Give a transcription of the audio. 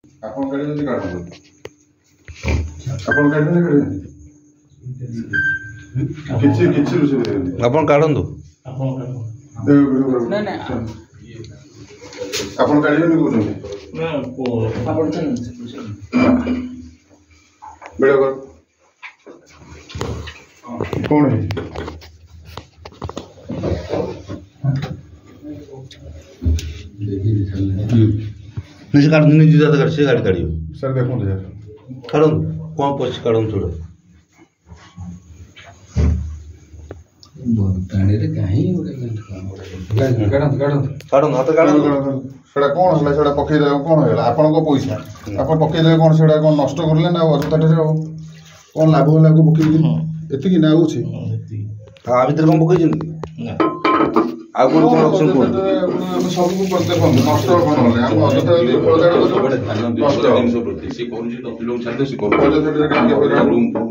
ଆପଣ କାଢିଛନ୍ତି କାଢନ୍ତୁ ଆପଣ କାଢିଛନ୍ତି କିଛି କିଛି ରୋଷେଇ କରିବେନି ଆପଣ କାଢନ୍ତୁ ଆପଣ କାଢିବେନି କହୁଛନ୍ତି ଭିଡ଼ିଓ କର କଣ निजे काढ निजे जाता काढ से गाड़ी काढियो सर देखो यार काढून कोण पोस्ट काढून थोडं ताणे रे काहे ओडे काढून हात काढून सेटा कोन होला सेटा पकेइ देबो कोन होला आपन को पैसा आपन पकेइ देबे कोन सेटा कोन नष्ट करले ना अजताटे कोन लाभ होला को पकेइ दे एति कि ना होछि आ भीतर कोन पकेइ जंदी ना आ कोन कोन ऑप्शन कोन सब को करते कोन नष्ट कोन होला हम अजता दे फळदाड को नष्ट जिनिस प्रति से कोन जे लोग छाते से कोन अजता